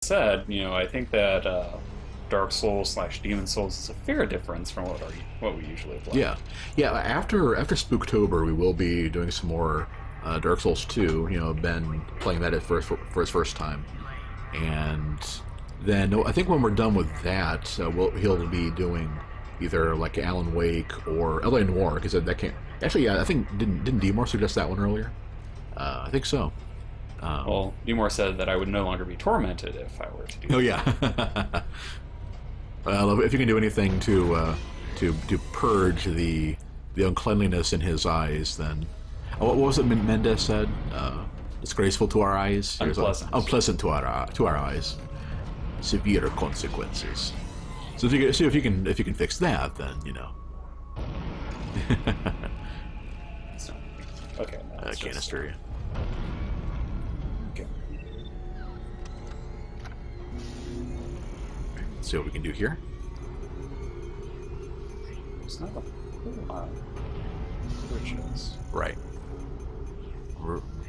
said, I think that Dark Souls slash Demon Souls is a fair difference from what we usually play. Yeah, yeah. After Spooktober, we will be doing some more Dark Souls 2. Ben playing that for his first time, and then I think when we're done with that, he'll be doing either like Alan Wake or LA Noire, because that can't actually. Yeah, I think didn't Demore suggest that one earlier? I think so. Well, Demore said that I would no longer be tormented if I were to do. Oh yeah. Well, if you can do anything to purge the uncleanliness in his eyes, then what was it Mendez said? Disgraceful to our eyes, unpleasant to our eyes, severe consequences. So if you can fix that, then So, okay, no, canister. Okay. Let's see what we can do here. It's not a whole lot. Riches. Right.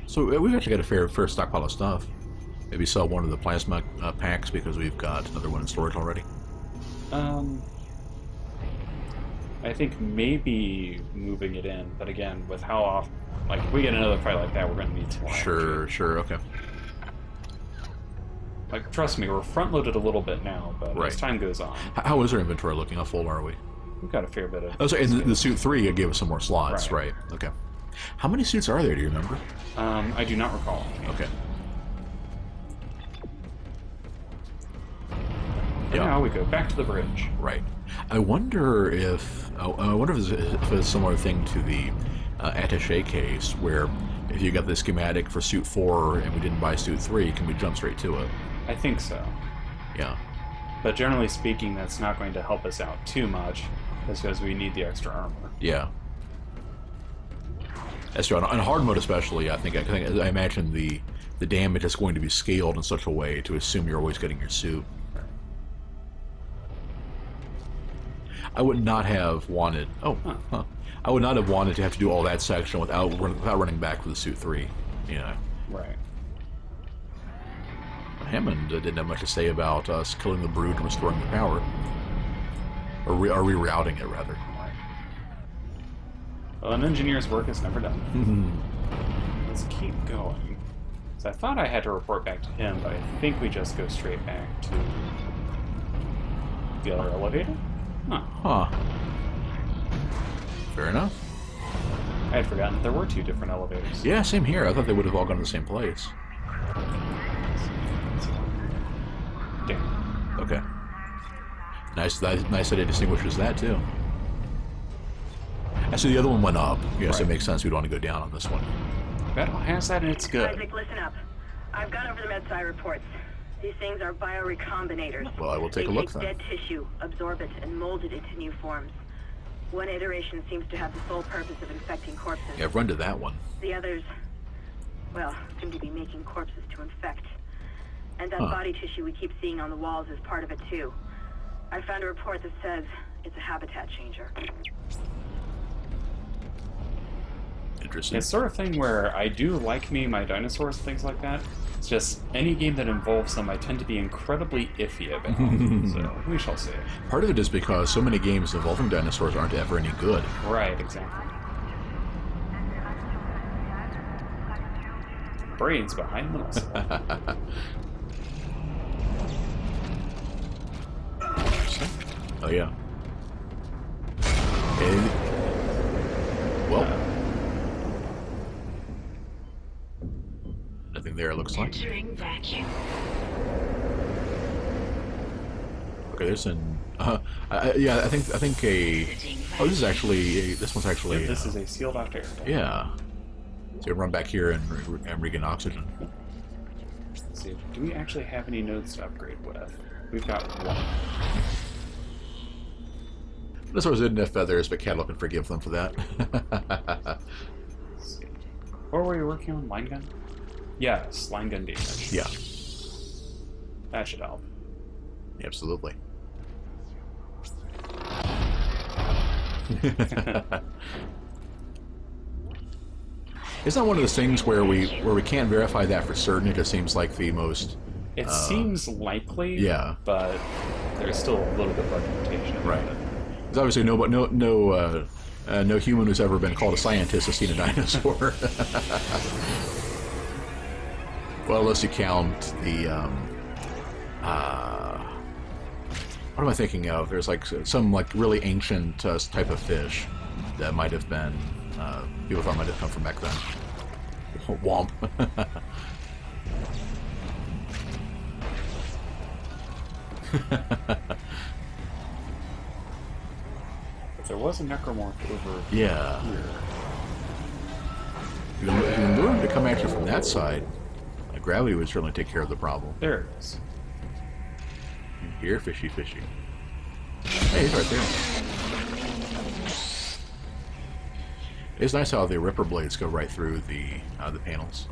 So we've actually got a fair stockpile of stuff. Maybe sell one of the plasma packs because we've got another one in storage already. I think maybe moving it in, but again, with how often, like if we get another fight like that, we're going to need some more energy. Sure, okay. Like, trust me, we're front-loaded a little bit now, but as time goes on... How is our inventory looking? How full are we? We've got a fair bit of... Oh, sorry, and the Suit 3 gave us some more slots, right? Okay. How many suits are there, do you remember? I do not recall. Okay. And now we go back to the bridge. Right. I wonder if it's a similar thing to the attaché case, where if you got the schematic for Suit 4 and we didn't buy Suit 3, can we jump straight to it? I think so. Yeah. But generally speaking, that's not going to help us out too much, because we need the extra armor. Yeah. That's true. On hard mode especially, I imagine the damage is going to be scaled in such a way to assume you're always getting your suit. I would not have wanted... I would not have wanted to have to do all that section without running back for the Suit 3. Right. Hammond didn't have much to say about us killing the Brood and restoring the power. Or rerouting it, rather. Well, an engineer's work is never done. Let's keep going. So I thought I had to report back to him, but I think we just go straight back to the other elevator? Huh. Fair enough. I had forgotten that there were two different elevators. Yeah, same here. I thought they would have all gone to the same place. Damn. Okay. Nice that it distinguishes that, too. Actually, the other one went up. Yes, it makes sense we'd want to go down on this one. Battle has that and it's good. Isaac, listen up. I've gone over the MedSci reports. These things are biorecombinators. Well, I will take a look then. They take dead tissue, absorb it, and mold it into new forms. One iteration seems to have the sole purpose of infecting corpses. Yeah, I've run to that one. The others, well, seem to be making corpses to infect. And that body tissue we keep seeing on the walls is part of it too. I found a report that says it's a habitat changer. Interesting. It's sort of thing where I do like my dinosaurs and things like that. It's just any game that involves them, I tend to be incredibly iffy about. So we shall see. Part of it is because so many games involving dinosaurs aren't ever any good. Right, exactly. Brains behind the muscle. Oh yeah. And, well, nothing there. It looks like. Entering vacuum. Okay, there's an. Yeah, I think a. Oh, this is actually. This one's actually. Yeah, this is a sealed off area. Yeah. So you run back here and regain oxygen. Let's see. Do we actually have any nodes to upgrade with? We've got one. Dinosaurs didn't have feathers, but Cattle can forgive them for that. Let's see. What were you working on? Line gun? Yes, line gun damage. Yeah. That should help. Absolutely. It's not one of those things where we can't verify that for certain. It just seems like the most It seems likely, yeah. but there's still a little bit of argumentation about Right. it. Because obviously no human who's ever been called a scientist has seen a dinosaur. Well, unless you count the what am I thinking of? There's like some like really ancient type of fish that might have been people thought might have come from back then. Womp. But there was a necromorph over Yeah. here. If you can lure him to come at you from that side, gravity would certainly take care of the problem. There it is. Here, fishy, fishy. Hey, he's right there. It's nice how the ripper blades go right through the panels.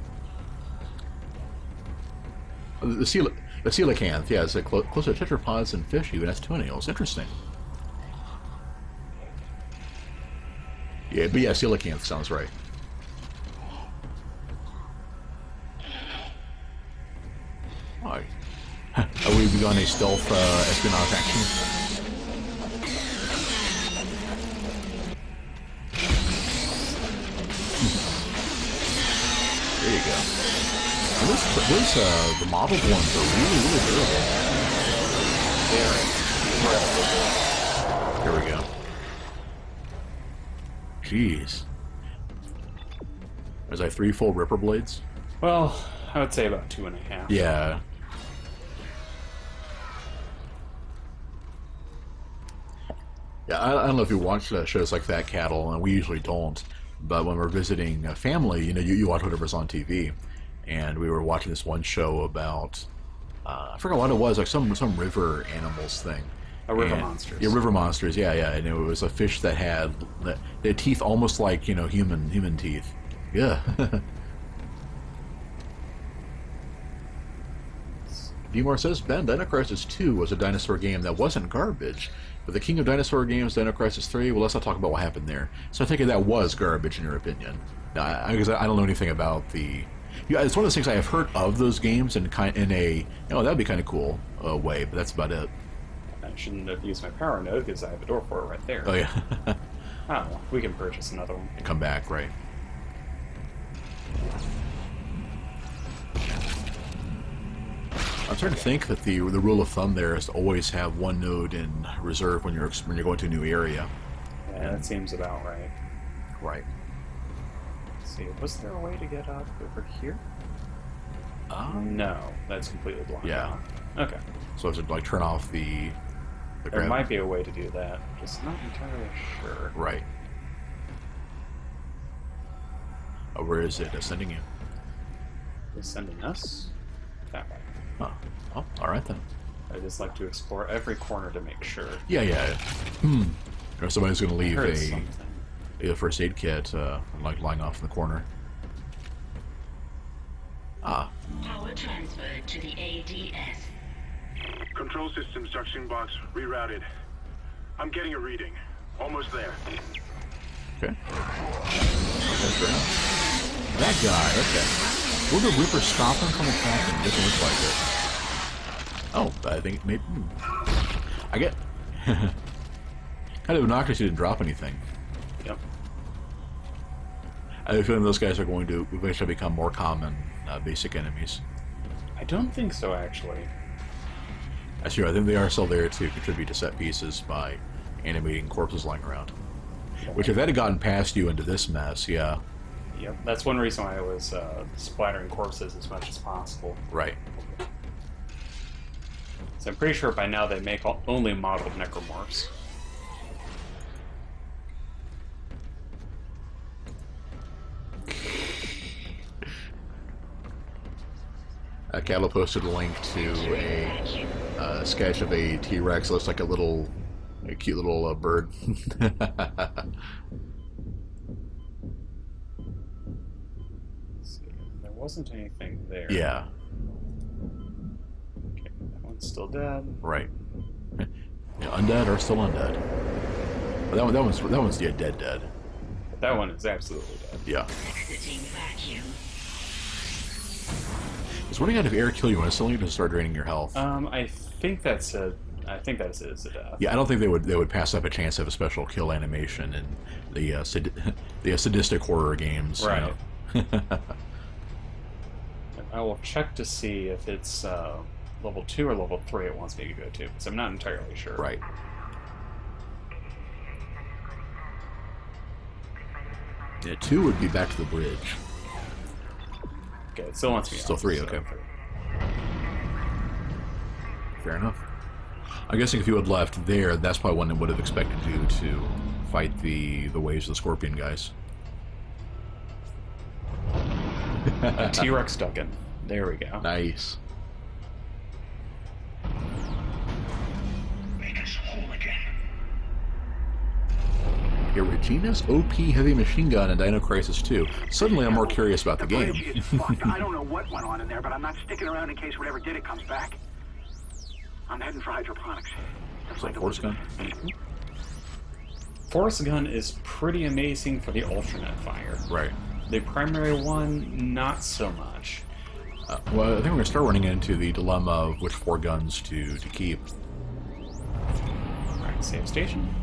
The coelacanth, yeah, it's close to tetrapods and fish, even has toenails. Interesting. Yeah, but yeah, coelacanth sounds right. Are we begun a stealth espionage action? There you go. And the modeled ones are really, really durable. Here we go. Jeez. There's like 3 full ripper blades? Well, I would say about 2.5. Yeah. Yeah, I don't know if you watch shows like Fat Cattle, and we usually don't. But when we're visiting a family, you watch whatever's on TV. And we were watching this one show about, I forgot what it was, like some river animals thing. River monsters. Yeah, river monsters. Yeah, yeah. And it was a fish that had teeth almost like human teeth. Yeah. Vmore says Ben, Dino Crisis 2 was a dinosaur game that wasn't garbage. But the king of dinosaur games, Dino Crisis 3, well, let's not talk about what happened there. So I think that was garbage in your opinion. Because I don't know anything about the... Yeah, it's one of those things I have heard of those games in a that'd be kind of cool way, but that's about it. I shouldn't have used my power node because I have a door for it right there. Oh yeah. Oh, well, we can purchase another one. And come back, right? I'm starting to think that the rule of thumb there is to always have one node in reserve when you're going to a new area. Yeah, that seems about right. Right. Let's see, was there a way to get up over here? No, that's completely blocked out. Okay. So I have to like turn off the There might be a way to do that, just not entirely sure. Right. Where is it sending you? It's sending us that way. Huh. Oh, all right then. I just like to explore every corner to make sure. Yeah, yeah. Or somebody's going to leave Something. a first aid kit like lying off in the corner. Ah. Power transferred to the ADS. Control system suction box rerouted. I'm getting a reading. Almost there. Okay. That guy, okay. Will the Reaper stop him from attacking? Doesn't look like it. Oh, I think maybe... I get... kind of obnoxious he didn't drop anything. Yep. I have a feeling those guys are going to eventually become more common basic enemies. I don't think so, actually. That's true. I think they are still there to contribute to set pieces by animating corpses lying around. Which, if that had gotten past you into this mess, yeah. Yep, that's one reason why I was splattering corpses as much as possible. Right. So I'm pretty sure by now they make only modeled necromorphs. Cattle posted a link to a sketch of a T-Rex. Looks like a cute little bird. There wasn't anything there. Yeah. Okay, that one's still dead. Right. Yeah, undead or still undead. But that one's yeah, dead. But that one is absolutely dead. Yeah. Exiting vacuum. Does running out of air kill you instantly to start draining your health? I think that's a. I think that is a death. Yeah, I don't think they would pass up a chance of a special kill animation in the the sadistic horror games. Right. You know? I will check to see if it's level 2 or level 3 it wants me to go to, because I'm not entirely sure. Right. Yeah, 2 would be back to the bridge. Okay, it still wants me. Still out, 3, so okay. 3. Fair enough. I'm guessing if you had left there, that's probably when it would have expected you to fight the waves of the scorpion guys. T-Rex Duggan. There we go. Nice. Make us whole again. Yeah, Regina's OP heavy machine gun in Dino Crisis 2. Suddenly I'm more curious about the game. bridge is fucked. I don't know what went on in there, but I'm not sticking around in case whatever did it comes back. I'm heading for hydroponics. That's So, like the force gun? Force Gun is pretty amazing for the alternate fire. Right. The primary one, not so much. Well, I think we're going to start running into the dilemma of which 4 guns to keep. Alright, save station.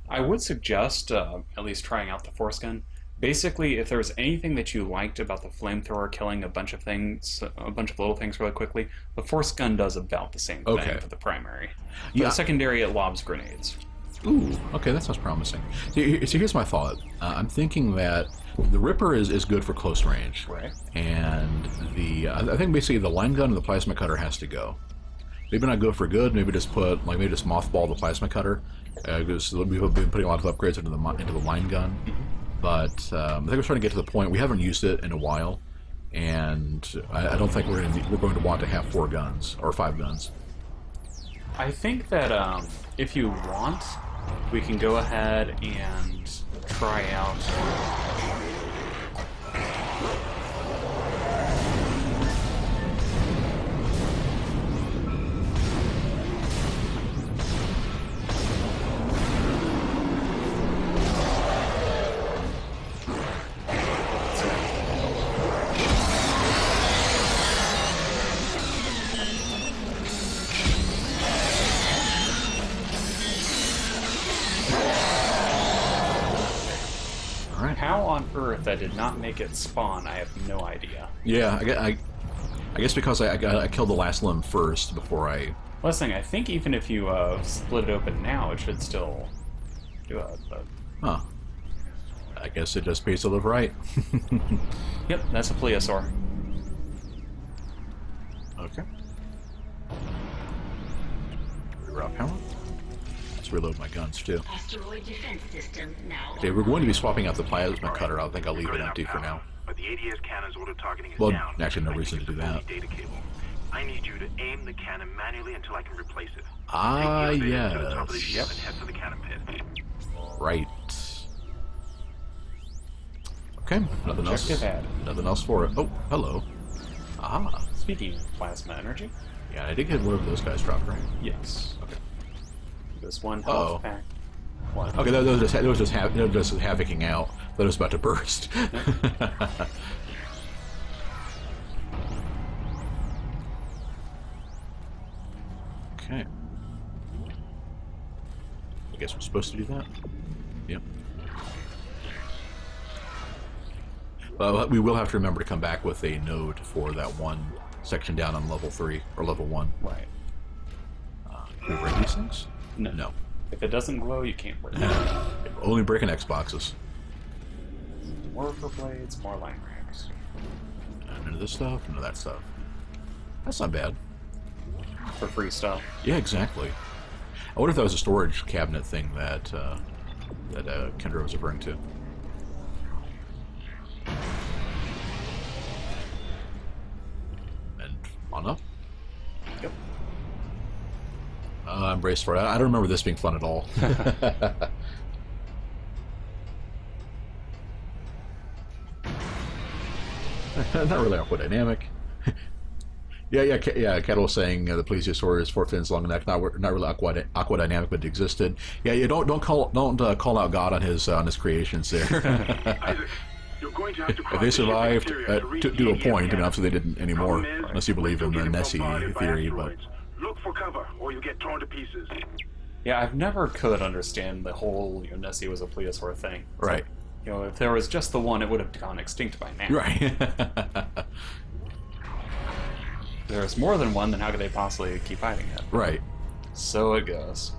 I would suggest at least trying out the Force Gun. Basically, if there's anything that you liked about the flamethrower killing a bunch of things, a bunch of little things really quickly, the Force Gun does about the same thing Okay. for the primary. For Yeah. the secondary, it lobs grenades. Ooh, okay, that sounds promising. So here's my thought. I'm thinking that the Ripper is good for close range. Right. And I think basically the line gun and the plasma cutter has to go. Maybe not go for good. Maybe just maybe just mothball the plasma cutter. Because we've been putting a lot of upgrades into the line gun. But I think we're starting to get to the point we haven't used it in a while, and I don't think we're going to want to have 4 guns or 5 guns. I think that if you want, we can go ahead and try out. How on earth that did not make it spawn, I have no idea. Yeah, I guess because I killed the last limb first before I... Last thing, I think even if you split it open now, it should still do it. But... Huh. I guess it just pays to live right. Yep, that's a plesiosaur. Okay. Reroute power. Let's reload my guns too. Asteroid defense system now. Okay, we're going to be swapping out the plasma cutter. I think I'll leave it empty for now. But the ADS cannon's auto targeting is Well, down. actually, no I think reason it's to do a faulty that. Data cable. I need you to aim the cannon manually until I can replace it. Ah, Take the elevator to the top of the yes. ship and head for the cannon pit. Right. Okay, nothing else. Objective added. Nothing else for it. Oh, hello. Ah, Speaking of plasma energy, yeah, I did get whatever those guys dropped, right? yes. Okay. This one Uh-oh. health pack. What? Okay, that was just havocing out. That was about to burst. Okay. I guess we're supposed to do that. Yep. But we will have to remember to come back with a node for that one section down on level 3 or level 1. Right. Can we break these things? No. No. If it doesn't glow, you can't break it. Only breaking Xboxes. More for blades, more line racks. None of this stuff, none of that stuff. That's not bad. For free stuff. Yeah, exactly. I wonder if that was a storage cabinet thing that Kendra was referring to. And on up. Yep. I'm braced for it. I don't remember this being fun at all. Not really aerodynamic. Yeah. Kettle was saying the plesiosaur is 4 fins long neck, not really aquadynamic, but it existed. Yeah, you don't call out God on his creations there. Isaac, you're going to have to If they survived to a point, I mean, obviously they didn't anymore, unless you believe in the Nessie theory. But look for cover, or you get torn to pieces. Yeah, I've never could understand the whole Nessie was a plesiosaur thing. Right. If there was just the one, it would have gone extinct by now. Right. If there's more than one, then how could they possibly keep hiding it? Right. So it goes.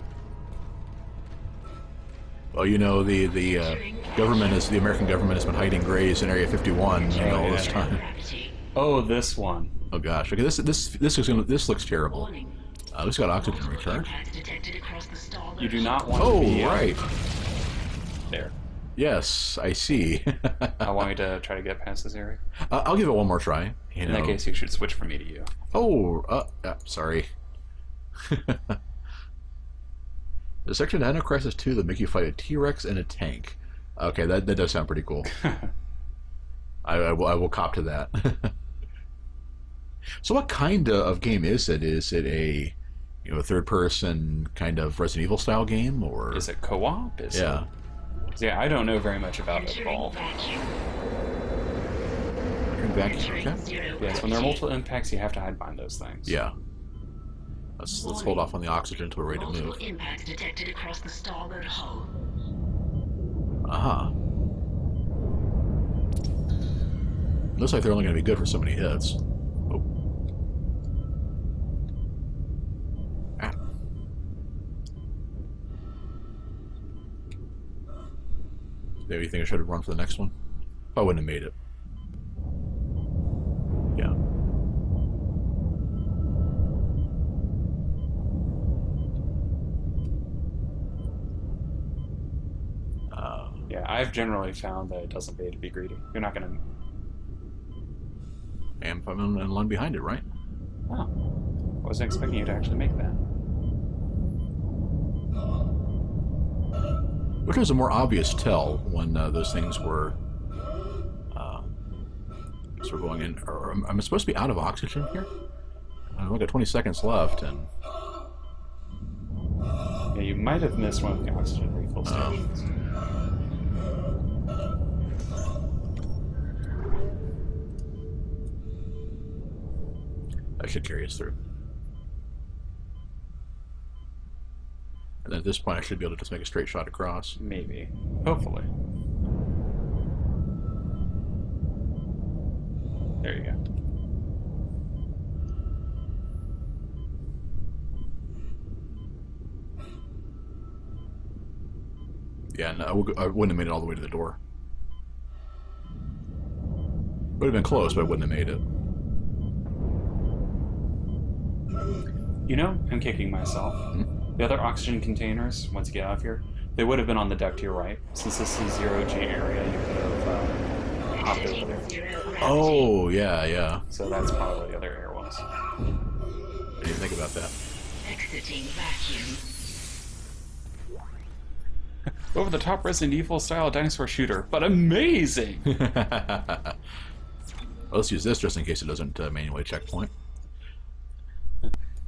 Well, the American government has been hiding Greys in Area 51, all this time. Oh, this one. Oh gosh. Okay, this looks terrible. This got oxygen recharge. You do not want Oh, to be right. There. Yes, I see. I want you to try to get past this area. I'll give it one more try. In that case, you should switch from me to you. Oh, sorry. The section Dino Crisis 2 that make you fight a T-Rex and a tank. Okay, that does sound pretty cool. I will cop to that. So what kind of game is it? Is it a third-person kind of Resident Evil style game, or is it co-op? Yeah. Yeah, I don't know very much about it at all. Yes, when there are multiple impacts, you have to hide behind those things. Yeah. Let's hold off on the oxygen until we're ready to move. Impacts detected across the starboard hull. Looks like they're only going to be good for so many hits. Oh. Ah. Do you think I should have run for the next one? I wouldn't have made it. Yeah. Yeah, I've generally found that it doesn't pay to be greedy. You're not going to... And I'm in line behind it, right? Oh. I wasn't expecting you to actually make that. Which was a more obvious tell when those things were sort of going in. Or, am I supposed to be out of oxygen here? I've only got 20 seconds left, and... Yeah, you might have missed one of the oxygen refill stations. That should carry us through. And then at this point, I should be able to just make a straight shot across. Maybe. Hopefully. There you go. Yeah, no, I wouldn't have made it all the way to the door. Would have been close, but I wouldn't have made it. I'm kicking myself. The other oxygen containers, once you get out of here, they would have been on the deck to your right. Since this is zero-G area, you could have hopped over there. Oh, yeah. So that's probably where the other air was. I didn't think about that. Exiting vacuum. Over the top Resident Evil style dinosaur shooter, but amazing! Well, let's use this just in case it doesn't manually checkpoint.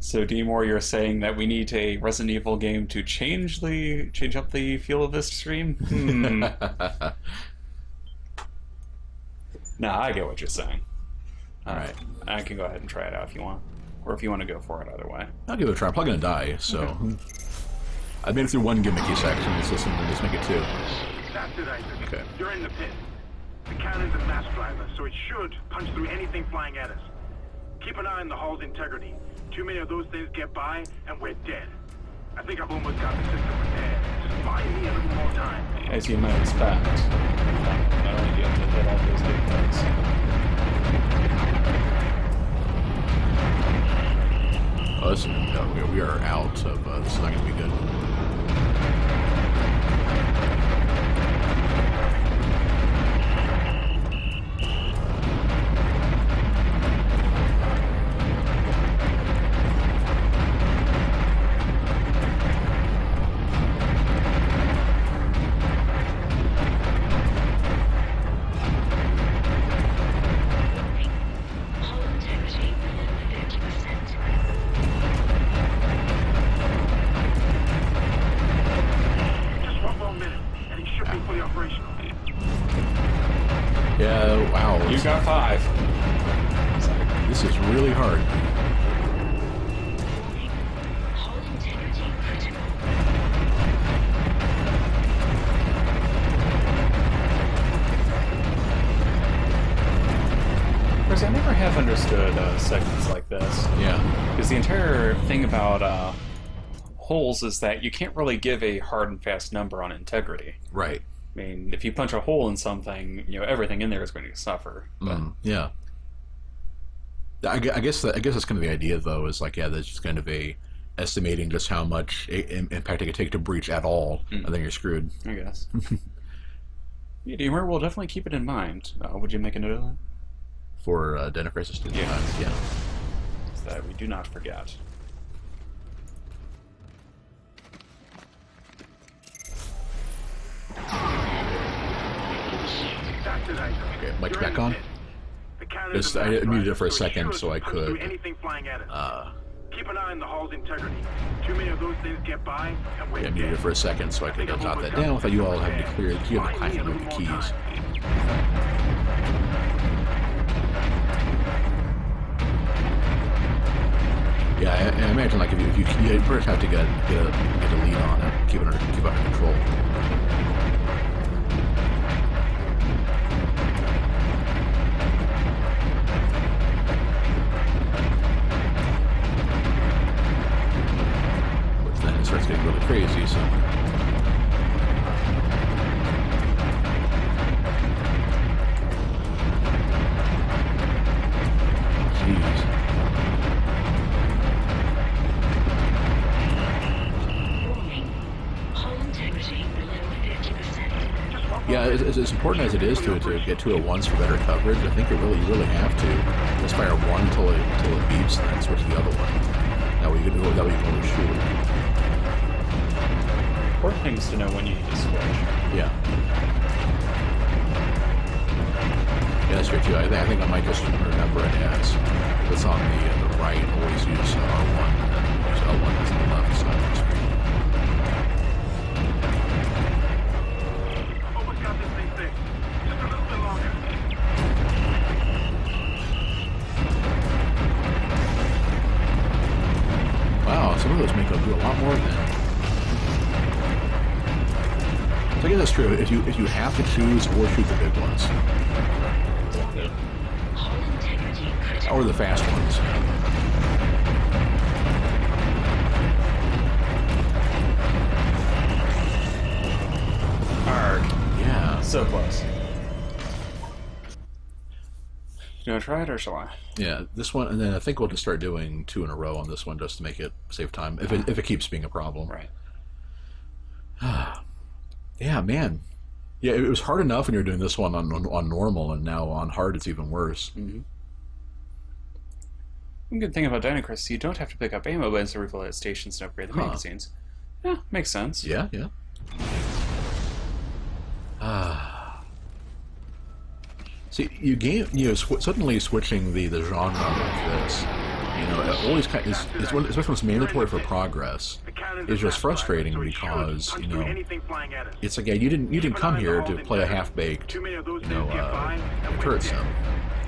So, D-Moore, you're saying that we need a Resident Evil game to change up the feel of this stream? Nah, I get what you're saying. Alright. I can go ahead and try it out if you want. Or if you want to go for it either way. I'll give it a try. I'm probably going to die, so... Okay. I made it through one gimmicky section. Let's listen to this, make it two. That's it, Isaac. Okay. You're in the pit. The cannon's a mass driver, so it should punch through anything flying at us. Keep an eye on the hull's integrity. Too many of those things get by, and we're dead. I think I've almost got the system repaired. Just buy me a little more time. As you might expect, not only do you have to hit all those big things. Oh, listen, we are out of... this is not going to be good. Hull integrity 50%. got 5. This is really hard. Warning. Hull integrity critical. Of course, I never have understood segments like this. Yeah. Because the entire thing about holes is that you can't really give a hard and fast number on integrity. Right. I mean, if you punch a hole in something, everything in there is going to suffer. But Yeah. I guess that's kind of the idea, though, is like, yeah, that's just kind of a estimating just how much impact it could take to breach at all, and then you're screwed. I guess. Yeah, Deemer, we'll definitely keep it in mind. Would you make a note of that? For Dino Crisis 2. Yeah. Yeah. So that we do not forget. Okay, mic's back on. Just, I muted it for a second so I could. Keep an eye on the hull's integrity. Too many of those things get by, and we're Yeah, muted it for a second so I could jot that down without you all having to hear the clacking of the keys. Yeah, I imagine like if you first have to get a lead on it, keep it under control. But then it starts getting really crazy. So. Jeez. Warning. Hull integrity below 50%. Yeah, as important as it is to get to it once for better coverage, I think you really have to just fire one till it beeps, and then switch to the other one. That way you can only shoot. Important things to know when you need to switch. Yeah. Yeah, that's true too. I think I might just remember it as what's on the right. Always use R1, and then use L1 as the left side of the screen. Almost got this thing fixed. Just a little bit longer. Wow, some of those make them do a lot more than. So I guess that's true. If you have to choose, or shoot the big ones, Hull integrity critical. or the fast ones. Arg. Yeah. So close. You want to try it, or shall I? Yeah, this one, and then I think we'll just start doing 2 in a row on this one just to make it save time, if it keeps being a problem. Right. Yeah, man. Yeah, it was hard enough when you were doing this one on normal, and now on hard it's even worse. Mm-hmm. One good thing about Dino Crisis is you don't have to pick up ammo bins to refill at stations and upgrade the magazines. Yeah, makes sense. Yeah, yeah. See, suddenly switching the genre like this, it always kind of especially when it's mandatory for progress, is just frustrating because it's like, yeah, you didn't come here to play a half-baked turret sim.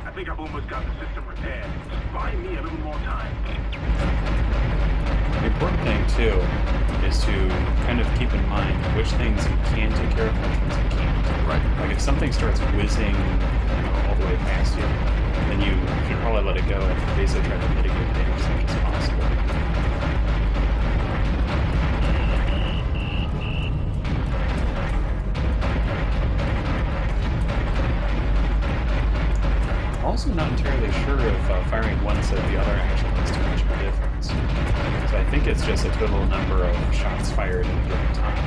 I think I've almost got the system repaired. Just buy me a little more time. The important thing, too, is to kind of keep in mind which things you can take care of and which ones you can't. Right. Like, if something starts whizzing all the way past you, then you should probably let it go and basically try to mitigate the damage as much as possible. I'm also not entirely sure if firing one instead of the other actually makes too much of a difference. So I think it's just a total number of shots fired at a given time.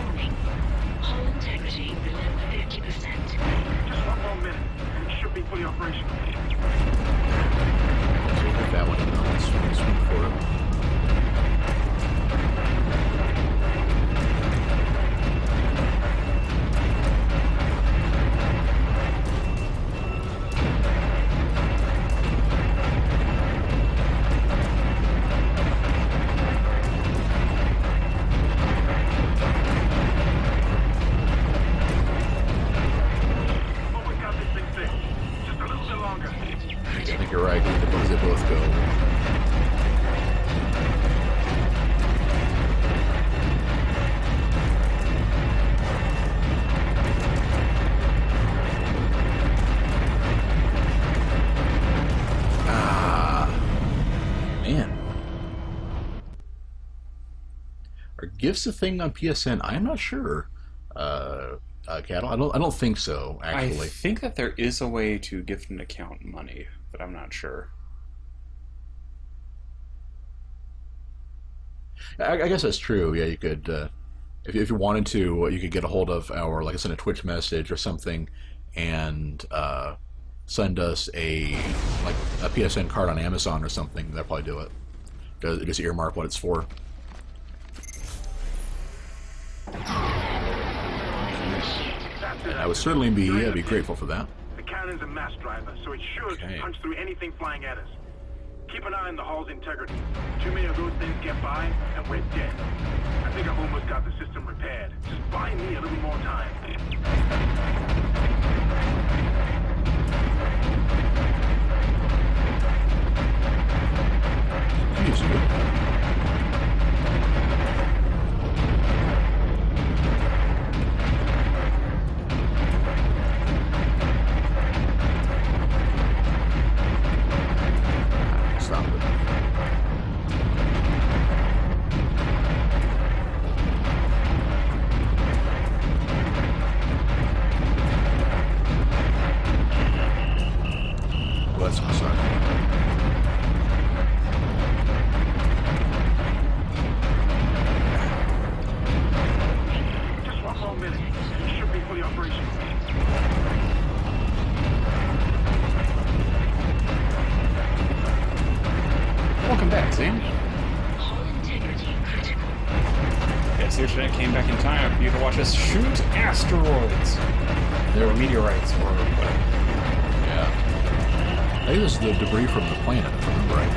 Warning. Hull integrity below 50%. Just one more minute, and it should be fully operational. So we'll get that one, and then let's swing for it. gifts a thing on PSN? I'm not sure. Cattle? I don't think so. Actually, I think that there is a way to gift an account money, but I'm not sure. I guess that's true. Yeah, you could, if you wanted to, you could get a hold of our, like I said, a Twitch message or something, and send us a PSN card on Amazon or something. That'll probably do it. Just earmark what it's for. I would certainly be grateful for that. The cannon's a mass driver, so it should punch through anything flying at us. Keep an eye on the hull's integrity. Too many of those things get by, and we're dead. I think I've almost got the system repaired. Just buy me a little more time. Excuse you. Stop it. Well, that's sorry. Just one more minute. You should be fully operational. Welcome back, Zane. Hull integrity critical. Yes, the internet came back in time for you to watch us shoot asteroids. Or meteorites, or whatever. Yeah. I think this is the debris from the planet, if I remember right.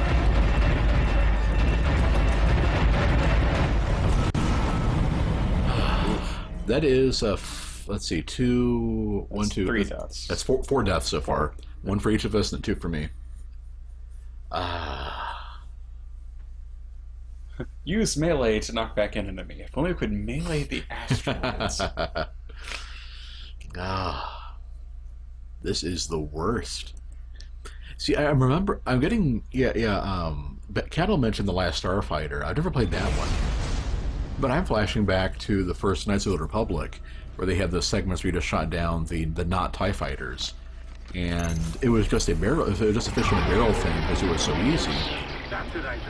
That is, let's see, That's 3 deaths. That's four deaths so far. One for each of us and 2 for me. Use melee to knock back an enemy. If only we could melee the asteroids. This is the worst. See, I remember, I'm getting, but Cattle mentioned The Last Starfighter. I've never played that one. But I'm flashing back to the first Knights of the Republic, where they had those segments where you just shot down the not TIE fighters. And it was just a barrel, it was just a fish in a barrel thing because it was so easy. That's it, Isaac.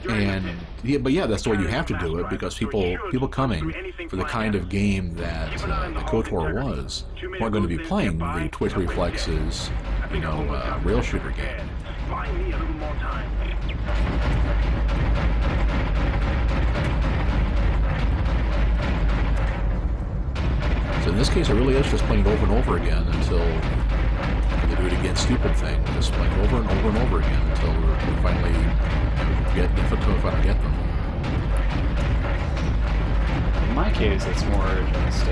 And that's the way you have to do it, because people coming for the kind of game that the KOTOR was weren't going to be playing the Twitch Reflexes, rail shooter game. Just buy me a little more time. So in this case, it really is just playing it over and over again until they do it again. Stupid thing, just playing it over and over and over again until we finally finally get them. In my case, it's more just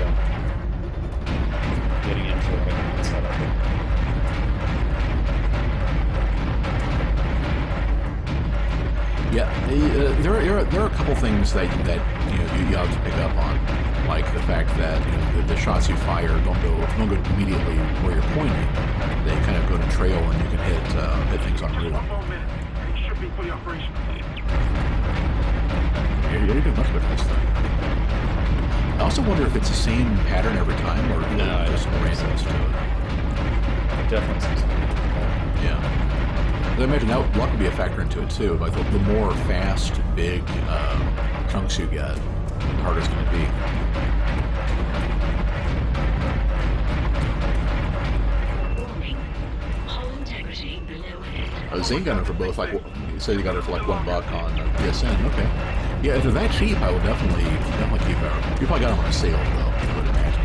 getting into it and set up. Yeah, there are a couple things that you have to pick up on, like the fact that the shots you fire don't go immediately where you're pointing. They kind of go to trail, and you can hit things on route. One more minute. You should be fully operational. You're doing much better this time. I also wonder if it's the same pattern every time, or No, just more randomness to it. Definitely seems like it. Yeah. I imagine that luck would be a factor into it too. Like the more fast, big chunks you get, the harder it's going to be. Warning. Hull integrity below 50%. Zane got it for both. Like you said, you got it for like $1 on PSN. Okay. Yeah, if they're that cheap, I would definitely keep it. You probably got them on a sale though, I would imagine.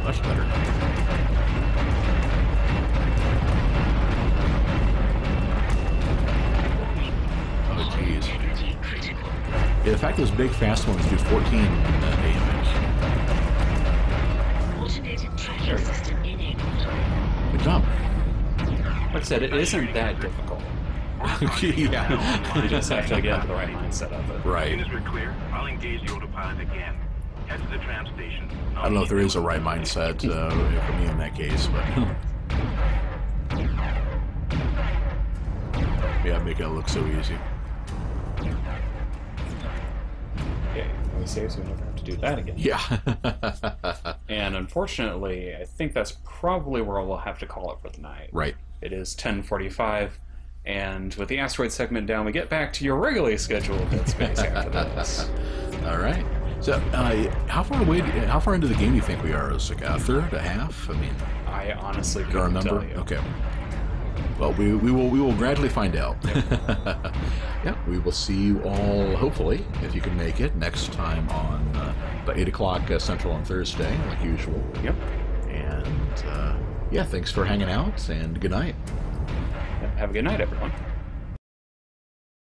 Much better. Oh jeez. Integrity critical. Yeah, the fact those big fast ones do 14 damage. Automated tracking system enabled. Good job. Like I said, it isn't that difficult. Yeah. You just have to get into the right mindset of it. As Right. soon as we're clear, I'll engage the autopilot again. Head to the tram station. I don't know if there is a right mindset for me in that case, but Yeah, make it look so easy. Okay, let me save so we never have to do that again. Yeah. And unfortunately, I think that's probably where we'll have to call it for the night. Right. It is 10:45, and with the asteroid segment down, we get back to your regularly scheduled Dead Space after this. All right. So, how far into the game do you think we are? Is it like a third, a half? I mean, I honestly don't couldn't remember. tell you. Okay. Well, we will gradually find out. Yeah, we will see you all, hopefully, if you can make it, next time on 8 o'clock Central on Thursday, like usual. Yep. And, yeah, thanks for hanging out, and good night. Have a good night, everyone.